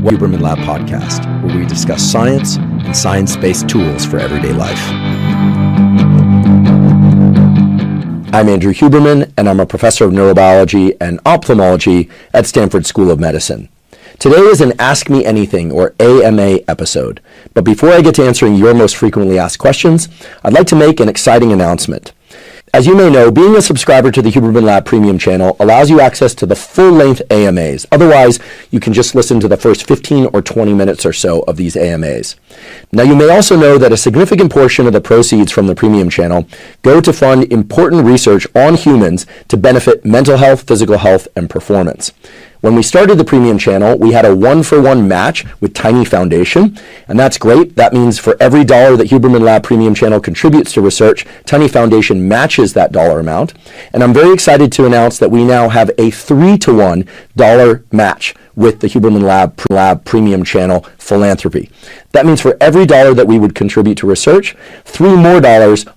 Huberman Lab podcast, where we discuss science and science-based tools for everyday life. I'm Andrew Huberman, and I'm a professor of neurobiology and ophthalmology at Stanford School of Medicine. Today is an Ask Me Anything, or AMA, episode. But before I get to answering your most frequently asked questions, I'd like to make an exciting announcement. As you may know, being a subscriber to the Huberman Lab Premium channel allows you access to the full-length AMAs. Otherwise, you can just listen to the first 15 or 20 minutes or so of these AMAs. Now, you may also know that a significant portion of the proceeds from the Premium channel go to fund important research on humans to benefit mental health, physical health, and performance. When we started the Premium channel, we had a one-for-one match with Tiny Foundation, and that's great. That means for every $1 that Huberman Lab Premium channel contributes to research, Tiny Foundation matches that dollar amount. And I'm very excited to announce that we now have a 3-to-1 dollar match with the Huberman Lab Premium channel philanthropy. That means for every $1 that we would contribute to research, $3 more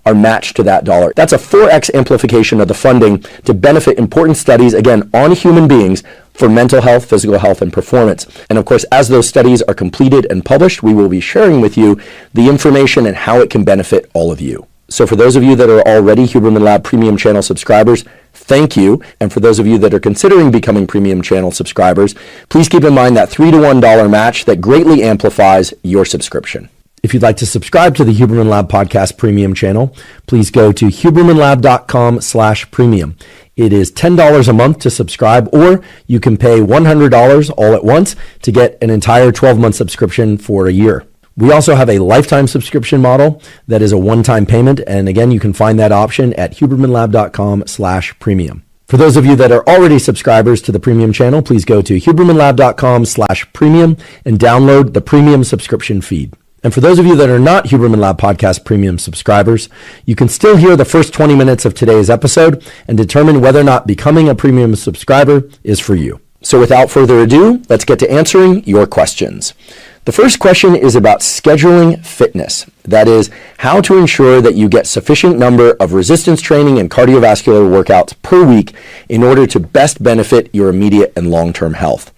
are matched to that dollar. That's a 4x amplification of the funding to benefit important studies, again, on human beings for mental health, physical health, and performance. And of course, as those studies are completed and published, we will be sharing with you the information and how it can benefit all of you. So for those of you that are already Huberman Lab Premium channel subscribers, thank you. And for those of you that are considering becoming Premium channel subscribers, please keep in mind that 3-to-1 dollar match that greatly amplifies your subscription. If you'd like to subscribe to the Huberman Lab Podcast Premium channel, please go to hubermanlab.com/premium. It is $10 a month to subscribe, or you can pay $100 all at once to get an entire 12-month subscription for a year. We also have a lifetime subscription model that is a one-time payment. And again, you can find that option at hubermanlab.com/premium. For those of you that are already subscribers to the Premium channel, please go to hubermanlab.com/premium and download the Premium subscription feed. And for those of you that are not Huberman Lab Podcast Premium subscribers, you can still hear the first 20 minutes of today's episode and determine whether or not becoming a Premium subscriber is for you. So without further ado, let's get to answering your questions. The first question is about scheduling fitness. That is, how to ensure that you get sufficient number of resistance training and cardiovascular workouts per week in order to best benefit your immediate and long-term health.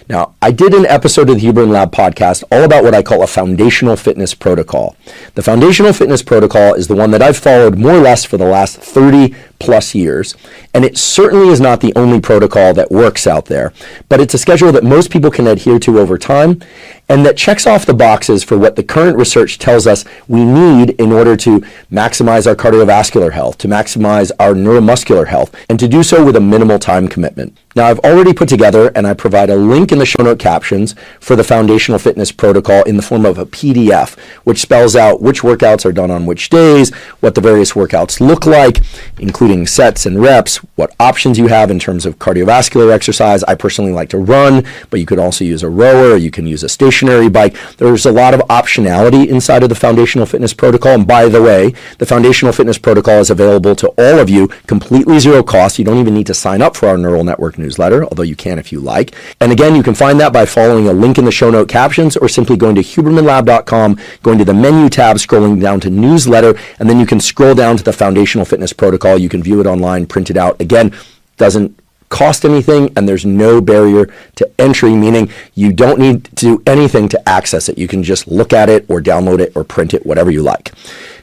Now, I did an episode of the Huberman Lab podcast all about what I call a foundational fitness protocol. The foundational fitness protocol is the one that I've followed more or less for the last 30 plus years, and it certainly is not the only protocol that works out there, but it's a schedule that most people can adhere to over time, and that checks off the boxes for what the current research tells us we need in order to maximize our cardiovascular health, to maximize our neuromuscular health, and to do so with a minimal time commitment. Now, I've already put together, and I provide a link in the show note captions for the foundational fitness protocol in the form of a PDF, which spells out which workouts are done on which days, what the various workouts look like, including sets and reps, what options you have in terms of cardiovascular exercise. I personally like to run, but you could also use a rower, you can use a stationary bike. There's a lot of optionality inside of the foundational fitness protocol. And by the way, the foundational fitness protocol is available to all of you, completely zero cost. You don't even need to sign up for our Neural Network newsletter, although you can if you like. And again, you can find that by following a link in the show note captions, or simply going to hubermanlab.com, going to the menu tab, scrolling down to newsletter, and then you can scroll down to the foundational fitness protocol. You can view it online, print it out. Again, doesn't cost anything, and there's no barrier to entry, meaning you don't need to do anything to access it. You can just look at it or download it or print it, whatever you like.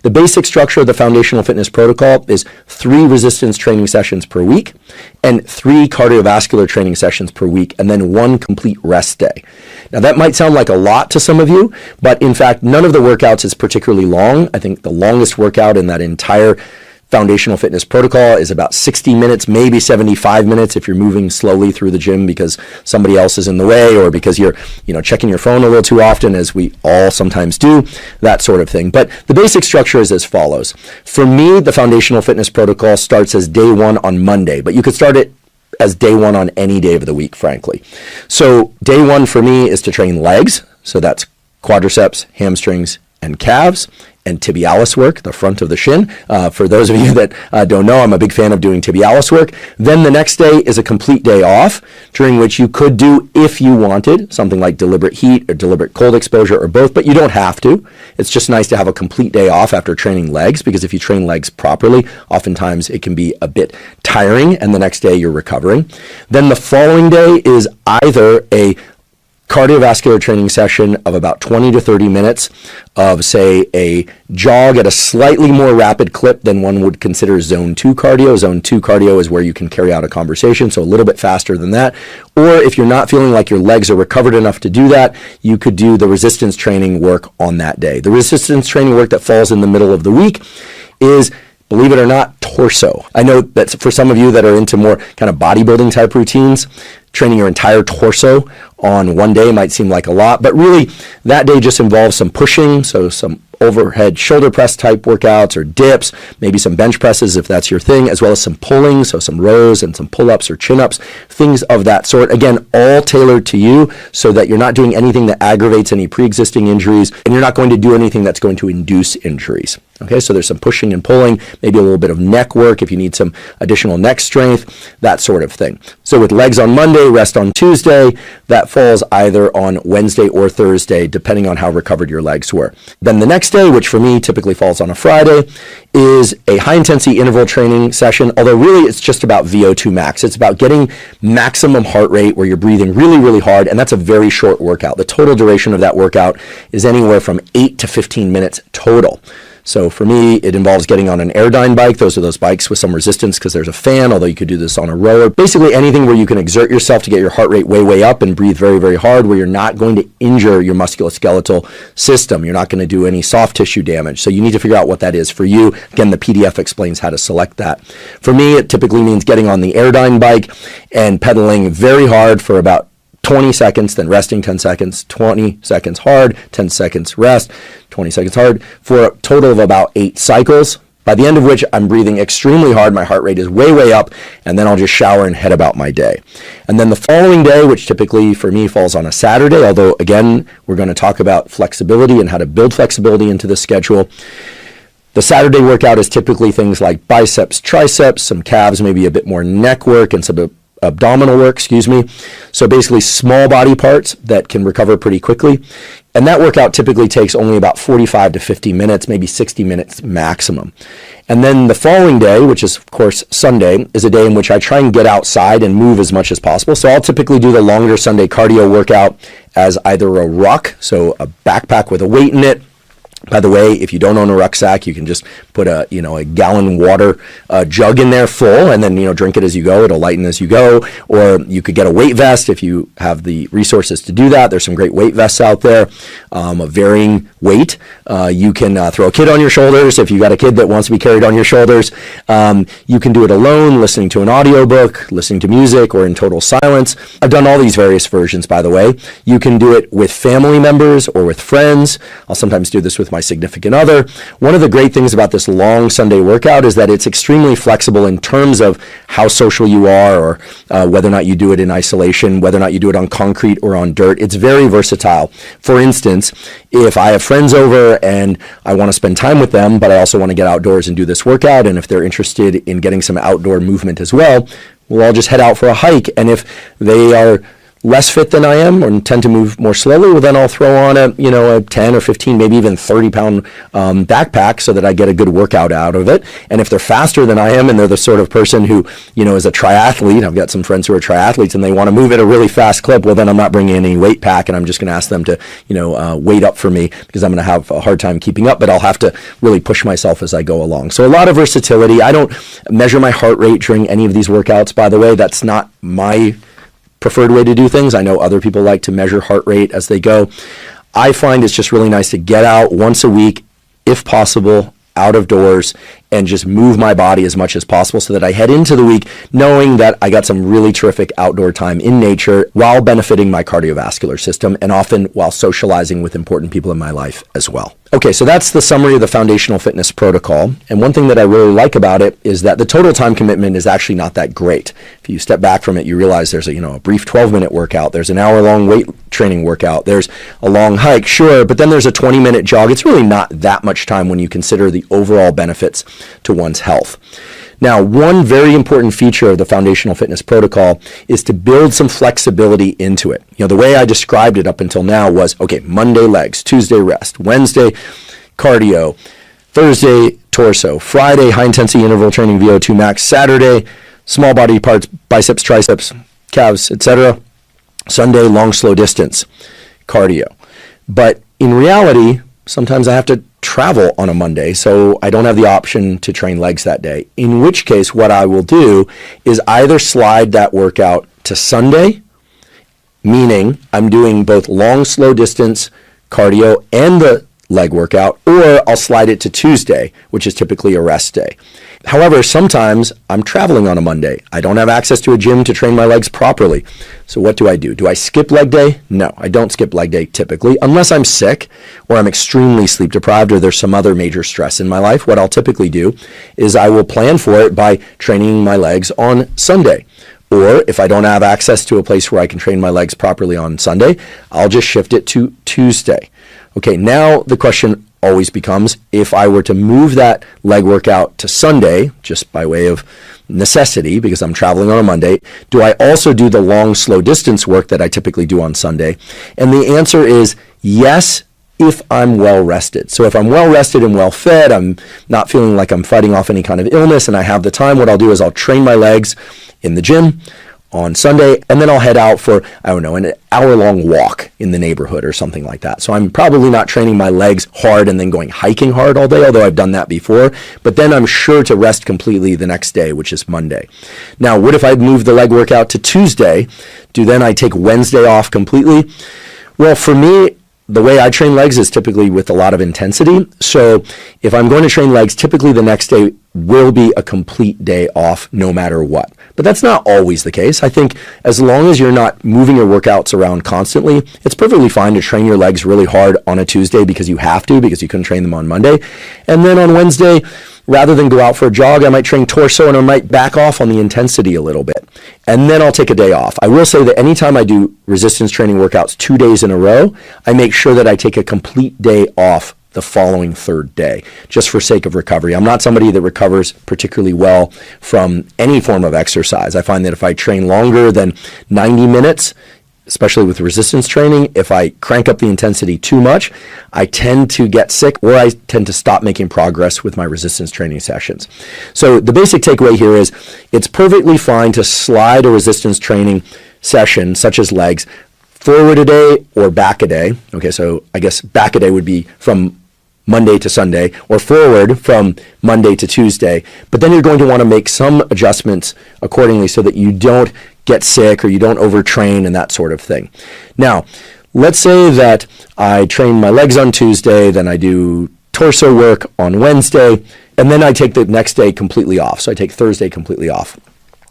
The basic structure of the foundational fitness protocol is 3 resistance training sessions per week and 3 cardiovascular training sessions per week, and then 1 complete rest day. Now, that might sound like a lot to some of you, but in fact, none of the workouts is particularly long. I think the longest workout in that entire foundational fitness protocol is about 60 minutes, maybe 75 minutes if you're moving slowly through the gym because somebody else is in the way, or because you're, checking your phone a little too often, as we all sometimes do, that sort of thing. But the basic structure is as follows. For me, the foundational fitness protocol starts as day 1 on Monday, but you could start it as day 1 on any day of the week, frankly. So day 1 for me is to train legs. So that's quadriceps, hamstrings, and calves, and tibialis work, the front of the shin. For those of you that don't know, I'm a big fan of doing tibialis work. Then the next day is a complete day off, during which you could do, if you wanted, something like deliberate heat or deliberate cold exposure or both, but you don't have to. It's just nice to have a complete day off after training legs, because if you train legs properly, oftentimes it can be a bit tiring, and the next day you're recovering. Then the following day is either a cardiovascular training session of about 20 to 30 minutes of, say, a jog at a slightly more rapid clip than one would consider zone 2 cardio. Zone 2 cardio is where you can carry out a conversation, so a little bit faster than that. Or if you're not feeling like your legs are recovered enough to do that, you could do the resistance training work on that day. The resistance training work that falls in the middle of the week is, believe it or not, torso. I know that for some of you that are into more kind of bodybuilding type routines, training your entire torso on one day might seem like a lot, but really that day just involves some pushing, so some overhead shoulder press type workouts or dips, maybe some bench presses if that's your thing, as well as some pulling, so some rows and some pull-ups or chin-ups, things of that sort. Again, all tailored to you so that you're not doing anything that aggravates any pre-existing injuries, and you're not going to do anything that's going to induce injuries. Okay, so there's some pushing and pulling, maybe a little bit of neck work if you need some additional neck strength, that sort of thing. So with legs on Monday, rest on Tuesday, that falls either on Wednesday or Thursday, depending on how recovered your legs were. Then the next day, which for me typically falls on a Friday, is a high-intensity interval training session, although really it's just about VO2 max. It's about getting maximum heart rate where you're breathing really, really hard, and that's a very short workout. The total duration of that workout is anywhere from 8 to 15 minutes total. So for me, it involves getting on an Airdyne bike. Those are those bikes with some resistance because there's a fan, although you could do this on a rower. Basically anything where you can exert yourself to get your heart rate way, way up and breathe very, very hard, where you're not going to injure your musculoskeletal system. You're not going to do any soft tissue damage. So you need to figure out what that is for you. Again, the PDF explains how to select that. For me, it typically means getting on the Airdyne bike and pedaling very hard for about 20 seconds, then resting 10 seconds, 20 seconds hard, 10 seconds rest, 20 seconds hard, for a total of about 8 cycles, by the end of which I'm breathing extremely hard, my heart rate is way, way up, and then I'll just shower and head about my day. And then the following day, which typically for me falls on a Saturday, although again, we're going to talk about flexibility and how to build flexibility into the schedule. The Saturday workout is typically things like biceps, triceps, some calves, maybe a bit more neck work, and some abdominal work, So basically small body parts that can recover pretty quickly. And that workout typically takes only about 45 to 50 minutes, maybe 60 minutes maximum. And then the following day, which is of course Sunday, is a day in which I try and get outside and move as much as possible. So I'll typically do the longer Sunday cardio workout as either a ruck, so a backpack with a weight in it. By the way, if you don't own a rucksack, you can just put a gallon water jug in there full, and then drink it as you go. It'll lighten as you go. Or you could get a weight vest if you have the resources to do that. There's some great weight vests out there, of varying weight. You can throw a kid on your shoulders if you got a kid that wants to be carried on your shoulders. You can do it alone, listening to an audiobook, listening to music, or in total silence. I've done all these various versions, by the way. You can do it with family members or with friends. I'll sometimes do this with my significant other. One of the great things about this long Sunday workout is that it's extremely flexible in terms of how social you are, or whether or not you do it in isolation, whether or not you do it on concrete or on dirt. It's very versatile. For instance, if I have friends over and I want to spend time with them, but I also want to get outdoors and do this workout, and if they're interested in getting some outdoor movement as well, we'll all just head out for a hike. And if they are less fit than I am or tend to move more slowly, well then I'll throw on a 10 or 15, maybe even 30-pound backpack so that I get a good workout out of it. And if they're faster than I am and they're the sort of person who is a triathlete, I've got some friends who are triathletes and they want to move at a really fast clip, well then I'm not bringing any weight pack, and I'm just going to ask them to weight up for me, because I'm going to have a hard time keeping up, but I'll have to really push myself as I go along. So a lot of versatility. I don't measure my heart rate during any of these workouts, by the way. That's not my preferred way to do things. I know other people like to measure heart rate as they go. I find it's just really nice to get out once a week, if possible, out of doors, and just move my body as much as possible so that I head into the week knowing that I got some really terrific outdoor time in nature while benefiting my cardiovascular system, and often while socializing with important people in my life as well. Okay, so that's the summary of the foundational fitness protocol. And one thing that I really like about it is that the total time commitment is actually not that great. If you step back from it, you realize there's a brief 12-minute workout, there's an hour-long weight training workout, there's a long hike, sure, but then there's a 20-minute jog. It's really not that much time when you consider the overall benefits to one's health. Now, one very important feature of the foundational fitness protocol is to build some flexibility into it. The way I described it up until now was, okay, Monday legs, Tuesday rest, Wednesday cardio, Thursday torso, Friday high-intensity interval training VO2 max, Saturday small body parts, biceps, triceps, calves, etc. Sunday, long, slow distance cardio. But in reality, sometimes I have to travel on a Monday, so I don't have the option to train legs that day. In which case, what I will do is either slide that workout to Sunday, meaning I'm doing both long, slow distance cardio and the leg workout, or I'll slide it to Tuesday, which is typically a rest day. However, sometimes I'm traveling on a Monday. I don't have access to a gym to train my legs properly. So what do? Do I skip leg day? No, I don't skip leg day typically, unless I'm sick or I'm extremely sleep deprived or there's some other major stress in my life. What I'll typically do is I will plan for it by training my legs on Sunday. Or if I don't have access to a place where I can train my legs properly on Sunday, I'll just shift it to Tuesday. Okay, now the question always becomes, if I were to move that leg workout to Sunday, just by way of necessity, because I'm traveling on a Monday, do I also do the long, slow distance work that I typically do on Sunday? And the answer is yes, if I'm well rested. So if I'm well rested and well fed, I'm not feeling like I'm fighting off any kind of illness, and I have the time, what I'll do is I'll train my legs in the gym on Sunday, and then I'll head out for, an hour-long walk in the neighborhood or something like that. So I'm probably not training my legs hard and then going hiking hard all day, although I've done that before, but then I'm sure to rest completely the next day, which is Monday. Now, what if I move the leg workout to Tuesday? Do then I take Wednesday off completely? Well, for me, the way I train legs is typically with a lot of intensity. So if I'm going to train legs, typically the next day will be a complete day off no matter what. But that's not always the case. I think as long as you're not moving your workouts around constantly, it's perfectly fine to train your legs really hard on a Tuesday because you have to, because you couldn't train them on Monday. And then on Wednesday, rather than go out for a jog, I might train torso and I might back off on the intensity a little bit. And then I'll take a day off. I will say that anytime I do resistance training workouts 2 days in a row, I make sure that I take a complete day off the following third day, just for sake of recovery. I'm not somebody that recovers particularly well from any form of exercise. I find that if I train longer than 90 minutes, especially with resistance training, if I crank up the intensity too much, I tend to get sick or I tend to stop making progress with my resistance training sessions. So the basic takeaway here is it's perfectly fine to slide a resistance training session, such as legs, forward a day or back a day. Okay, so I guess back a day would be from Monday to Sunday, or forward from Monday to Tuesday. But then you're going to want to make some adjustments accordingly so that you don't get sick or you don't overtrain and that sort of thing. Now, let's say that I train my legs on Tuesday, then I do torso work on Wednesday, and then I take the next day completely off. So I take Thursday completely off.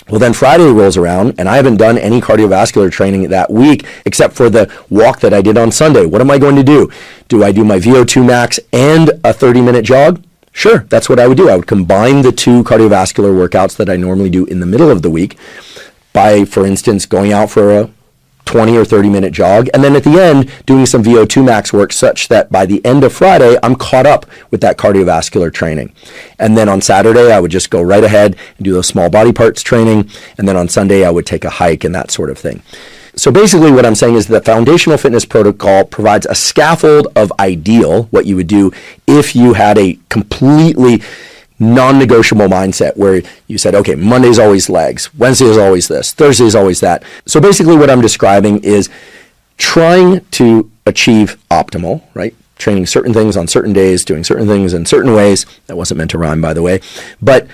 Well, then Friday rolls around and I haven't done any cardiovascular training that week except for the walk that I did on Sunday. What am I going to do? Do I do my VO2 max and a 30-minute jog? Sure, that's what I would do. I would combine the two cardiovascular workouts that I normally do in the middle of the week by, for instance, going out for a 20 or 30-minute jog, and then at the end, doing some VO2 max work such that by the end of Friday, I'm caught up with that cardiovascular training. And then on Saturday, I would just go right ahead and do those small body parts training, and then on Sunday, I would take a hike and that sort of thing. So basically what I'm saying is that foundational fitness protocol provides a scaffold of ideal, what you would do if you had a completely non-negotiable mindset where you said, okay, Monday's always legs, Wednesday is always this, Thursday is always that. So basically what I'm describing is trying to achieve optimal, right? Training certain things on certain days, doing certain things in certain ways. That wasn't meant to rhyme, by the way. But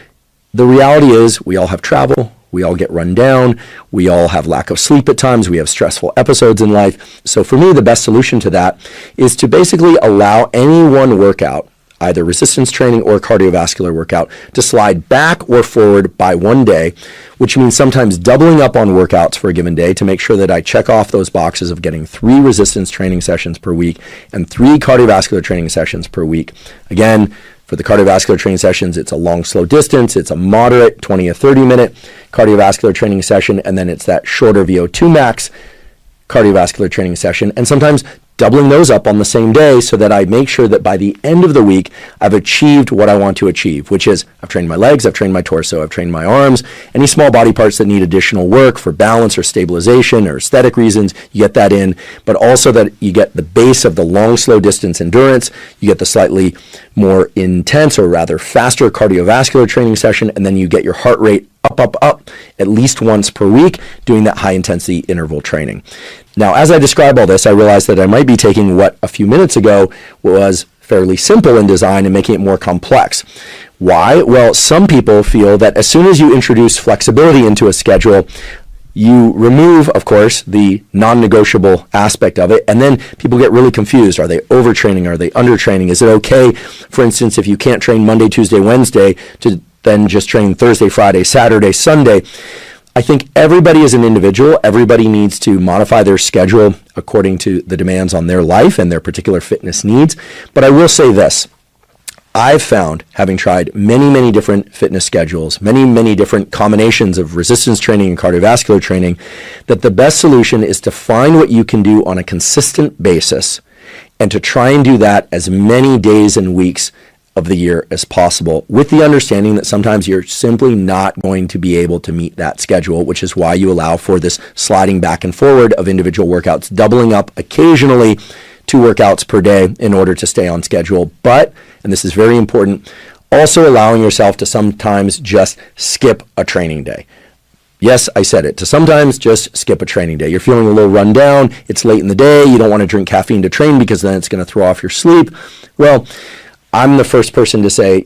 the reality is we all have travel. We all get run down. We all have lack of sleep at times. We have stressful episodes in life. So for me, the best solution to that is to basically allow any one workout, either resistance training or cardiovascular workout, to slide back or forward by 1 day, which means sometimes doubling up on workouts for a given day to make sure that I check off those boxes of getting 3 resistance training sessions per week and 3 cardiovascular training sessions per week. Again, for the cardiovascular training sessions, it's a long, slow distance, it's a moderate 20 or 30 minute cardiovascular training session, and then it's that shorter VO2 max cardiovascular training session, and sometimes doubling those up on the same day so that I make sure that by the end of the week, I've achieved what I want to achieve, which is I've trained my legs, I've trained my torso, I've trained my arms, any small body parts that need additional work for balance or stabilization or aesthetic reasons, you get that in, but also that you get the base of the long, slow distance endurance, you get the slightly more intense or rather faster cardiovascular training session, and then you get your heart rate up at least once per week, doing that high intensity interval training. Now, as I describe all this, I realized that I might be taking what a few minutes ago was fairly simple in design and making it more complex. Why? Well, some people feel that as soon as you introduce flexibility into a schedule, you remove, of course, the non-negotiable aspect of it, and then people get really confused. Are they overtraining? Are they undertraining? Is it okay, for instance, if you can't train Monday, Tuesday, Wednesday, to then just train Thursday, Friday, Saturday, Sunday? I think everybody is an individual. Everybody needs to modify their schedule according to the demands on their life and their particular fitness needs. But I will say this. I've found, having tried many different fitness schedules, many different combinations of resistance training and cardiovascular training, that the best solution is to find what you can do on a consistent basis and to try and do that as many days and weeks of the year as possible, with the understanding that sometimes you're simply not going to be able to meet that schedule, which is why you allow for this sliding back and forward of individual workouts, doubling up occasionally 2 workouts per day in order to stay on schedule. But, and this is very important, also allowing yourself to sometimes just skip a training day. Yes, I said it, to sometimes just skip a training day. You're feeling a little run down, it's late in the day, you don't want to drink caffeine to train because then it's going to throw off your sleep. Well, I'm the first person to say,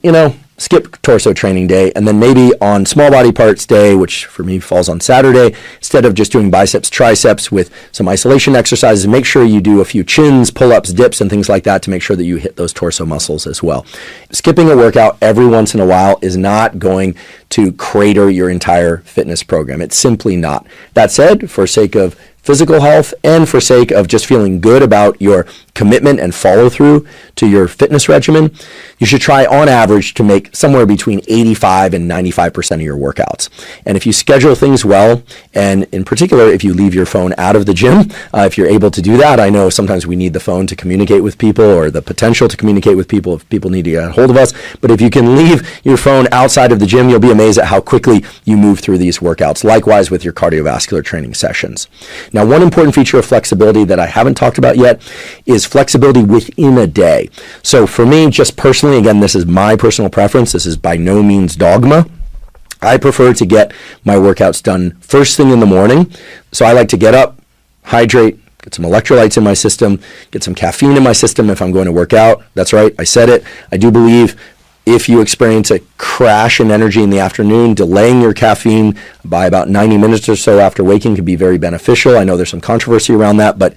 skip torso training day, and then maybe on small body parts day, which for me falls on Saturday, instead of just doing biceps, triceps with some isolation exercises, make sure you do a few chins, pull-ups, dips, and things like that to make sure that you hit those torso muscles as well. Skipping a workout every once in a while is not going to crater your entire fitness program. It's simply not. That said, for sake of physical health and for sake of just feeling good about your commitment and follow through to your fitness regimen, you should try on average to make somewhere between 85 and 95% of your workouts. And if you schedule things well, and in particular, if you leave your phone out of the gym, if you're able to do that, I know sometimes we need the phone to communicate with people or the potential to communicate with people if people need to get a hold of us. But if you can leave your phone outside of the gym, you'll be amazed at how quickly you move through these workouts. Likewise with your cardiovascular training sessions. Now, one important feature of flexibility that I haven't talked about yet is flexibility within a day. So for me, just personally, again, this is my personal preference. This is by no means dogma. I prefer to get my workouts done first thing in the morning. So I like to get up, hydrate, get some electrolytes in my system, get some caffeine in my system if I'm going to work out. That's right, I said it. I do believe if you experience a crash in energy in the afternoon, delaying your caffeine by about 90 minutes or so after waking can be very beneficial. I know there's some controversy around that, but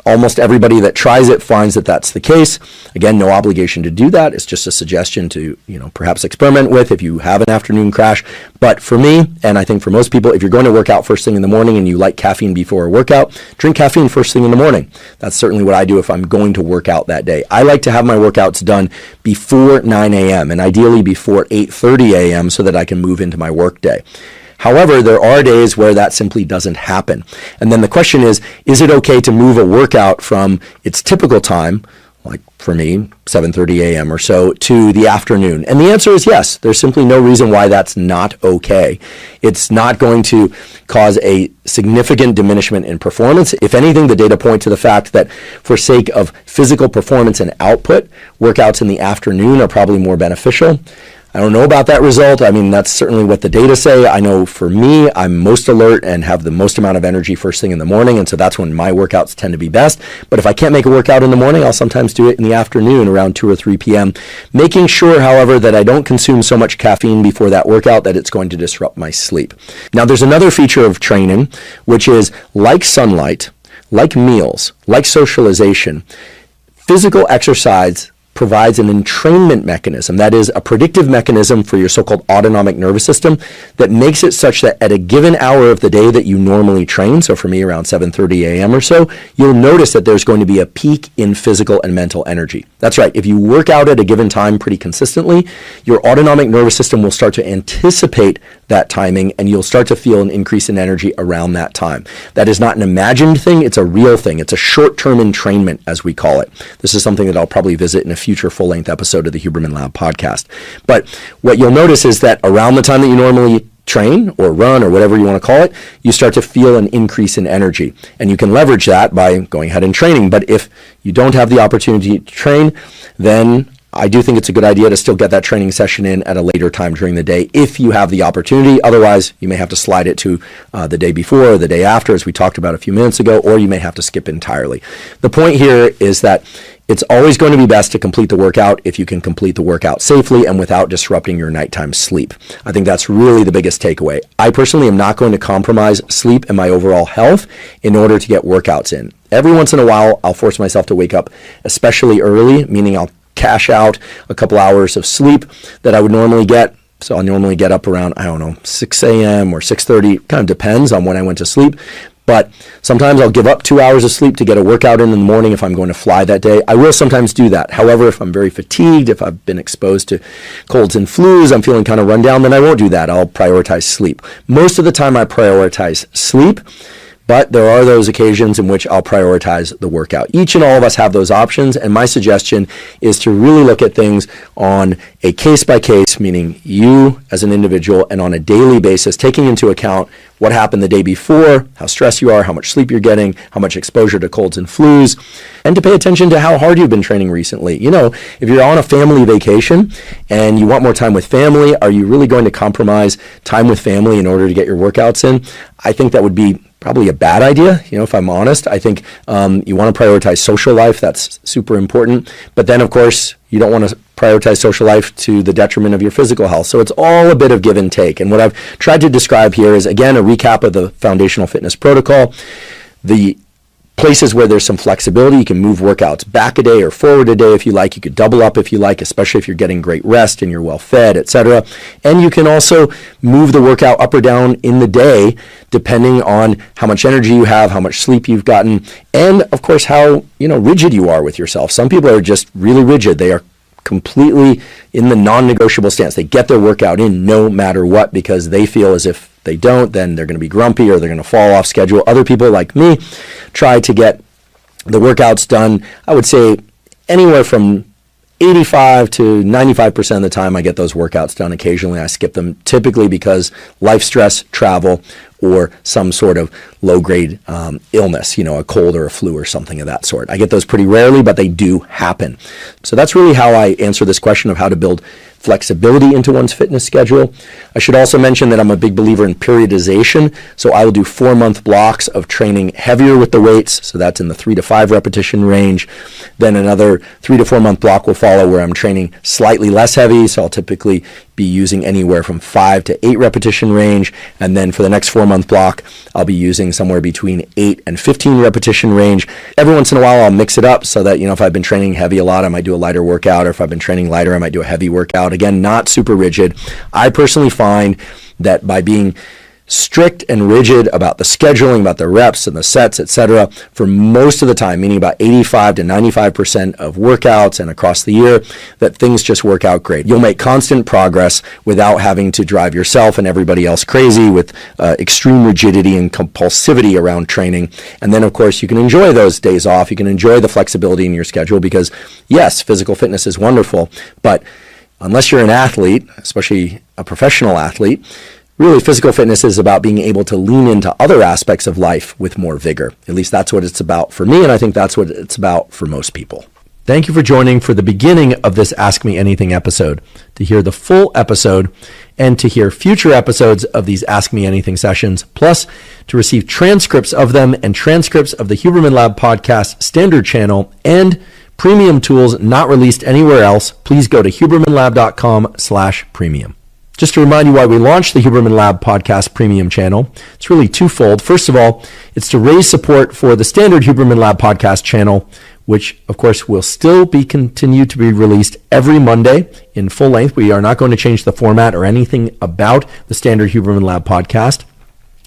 almost everybody that tries it finds that that's the case. Again, no obligation to do that. It's just a suggestion to, perhaps experiment with if you have an afternoon crash. But for me, and I think for most people, if you're going to work out first thing in the morning and you like caffeine before a workout, drink caffeine first thing in the morning. That's certainly what I do if I'm going to work out that day. I like to have my workouts done before 9 a.m. and ideally before 8:30 a.m. so that I can move into my work day. However, there are days where that simply doesn't happen. And then the question is it okay to move a workout from its typical time, like for me, 7:30 a.m. or so, to the afternoon? And the answer is yes. There's simply no reason why that's not okay. It's not going to cause a significant diminishment in performance. If anything, the data point to the fact that for sake of physical performance and output, workouts in the afternoon are probably more beneficial. I don't know about that result. I mean, that's certainly what the data say. I know for me, I'm most alert and have the most amount of energy first thing in the morning, and so that's when my workouts tend to be best. But if I can't make a workout in the morning, I'll sometimes do it in the afternoon around 2 or 3 p.m., making sure, however, that I don't consume so much caffeine before that workout that it's going to disrupt my sleep. Now, there's another feature of training, which is like sunlight, like meals, like socialization, physical exercise provides an entrainment mechanism, that is a predictive mechanism for your so-called autonomic nervous system that makes it such that at a given hour of the day that you normally train, so for me around 7:30 a.m. or so, you'll notice that there's going to be a peak in physical and mental energy. That's right, if you work out at a given time pretty consistently, your autonomic nervous system will start to anticipate that timing and you'll start to feel an increase in energy around that time. That is not an imagined thing, it's a real thing. It's a short-term entrainment, as we call it. This is something that I'll probably visit in a future full-length episode of the Huberman Lab podcast. But what you'll notice is that around the time that you normally train or run or whatever you want to call it, you start to feel an increase in energy. And you can leverage that by going ahead and training. But if you don't have the opportunity to train, then I do think it's a good idea to still get that training session in at a later time during the day if you have the opportunity. Otherwise, you may have to slide it to the day before or the day after, as we talked about a few minutes ago, or you may have to skip entirely. The point here is that it's always going to be best to complete the workout if you can complete the workout safely and without disrupting your nighttime sleep. I think that's really the biggest takeaway. I personally am not going to compromise sleep and my overall health in order to get workouts in. Every once in a while, I'll force myself to wake up especially early, meaning I'll cash out a couple hours of sleep that I would normally get. So I'll normally get up around, 6 a.m. or 6:30, kind of depends on when I went to sleep. But sometimes I'll give up 2 hours of sleep to get a workout in the morning if I'm going to fly that day. I will sometimes do that. However, if I'm very fatigued, if I've been exposed to colds and flus, I'm feeling kind of run down, then I won't do that. I'll prioritize sleep. Most of the time I prioritize sleep, but there are those occasions in which I'll prioritize the workout. Each and all of us have those options, and my suggestion is to really look at things on a case-by-case, meaning you as an individual, and on a daily basis, taking into account what happened the day before, how stressed you are, how much sleep you're getting, how much exposure to colds and flus, and to pay attention to how hard you've been training recently. If you're on a family vacation and you want more time with family, are you really going to compromise time with family in order to get your workouts in? I think that would be probably a bad idea, if I'm honest. I think you want to prioritize social life. That's super important. But then, of course, you don't want to prioritize social life to the detriment of your physical health. So it's all a bit of give and take. And what I've tried to describe here is, again, a recap of the foundational fitness protocol. The places where there's some flexibility, you can move workouts back a day or forward a day if you like. You could double up if you like, especially if you're getting great rest and you're well fed, etc. And you can also move the workout up or down in the day depending on how much energy you have, how much sleep you've gotten, and of course how rigid you are with yourself. Some people are just really rigid. They are completely in the non-negotiable stance. They get their workout in no matter what because they feel as if they don't, then they're going to be grumpy or they're going to fall off schedule. Other people like me try to get the workouts done, I would say anywhere from 85 to 95% of the time I get those workouts done. Occasionally I skip them, typically because life stress, travel, or some sort of low-grade illness, a cold or a flu or something of that sort. I get those pretty rarely, but they do happen. So that's really how I answer this question of how to build flexibility into one's fitness schedule. I should also mention that I'm a big believer in periodization. So I will do 4-month blocks of training heavier with the weights. So that's in the 3 to 5 repetition range. Then another 3 to 4 month block will follow where I'm training slightly less heavy. So I'll typically be using anywhere from 5 to 8 repetition range. And then for the next 4-month block, I'll be using somewhere between 8 and 15 repetition range. Every once in a while, I'll mix it up so that, if I've been training heavy a lot, I might do a lighter workout, or if I've been training lighter, I might do a heavy workout. Again, not super rigid. I personally find that by being strict and rigid about the scheduling, about the reps and the sets, etc., for most of the time, meaning about 85 to 95% of workouts and across the year, that things just work out great. You'll make constant progress without having to drive yourself and everybody else crazy with extreme rigidity and compulsivity around training. And then, of course, you can enjoy those days off. You can enjoy the flexibility in your schedule because, yes, physical fitness is wonderful, but unless you're an athlete, especially a professional athlete, really, physical fitness is about being able to lean into other aspects of life with more vigor. At least that's what it's about for me, and I think that's what it's about for most people. Thank you for joining for the beginning of this Ask Me Anything episode. To hear the full episode and to hear future episodes of these Ask Me Anything sessions, plus to receive transcripts of them and transcripts of the Huberman Lab podcast standard channel and premium tools not released anywhere else, please go to hubermanlab.com/premium. Just to remind you why we launched the Huberman Lab podcast premium channel, it's really twofold. First of all, it's to raise support for the standard Huberman Lab podcast channel, which of course will still be continued to be released every Monday in full length. We are not going to change the format or anything about the standard Huberman Lab podcast.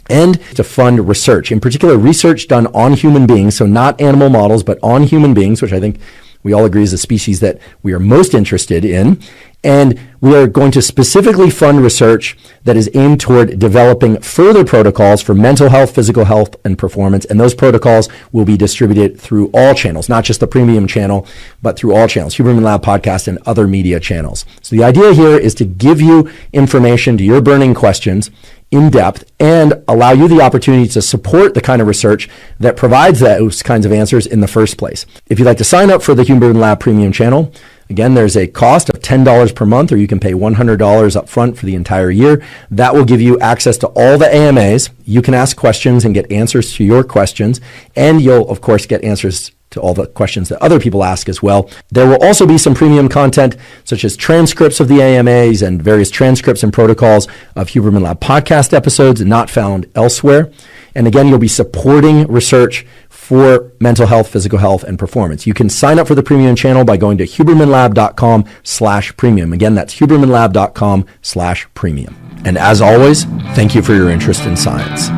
And to fund research, in particular research done on human beings, so not animal models, but on human beings, which I think we all agree is the species that we are most interested in. And we are going to specifically fund research that is aimed toward developing further protocols for mental health, physical health, and performance. And those protocols will be distributed through all channels, not just the premium channel, but through all channels, Huberman Lab Podcast and other media channels. So the idea here is to give you information to your burning questions in depth and allow you the opportunity to support the kind of research that provides those kinds of answers in the first place. If you'd like to sign up for the Huberman Lab Premium channel, Again, there's a cost of $10 per month, or you can pay $100 up front for the entire year. That will give you access to all the AMAs. You can ask questions and get answers to your questions, and you'll, of course, get answers to all the questions that other people ask as well. There will also be some premium content, such as transcripts of the AMAs and various transcripts and protocols of Huberman Lab podcast episodes not found elsewhere. And again, you'll be supporting research for mental health, physical health, and performance. You can sign up for the premium channel by going to hubermanlab.com/premium. Again, that's hubermanlab.com/premium. And as always, thank you for your interest in science.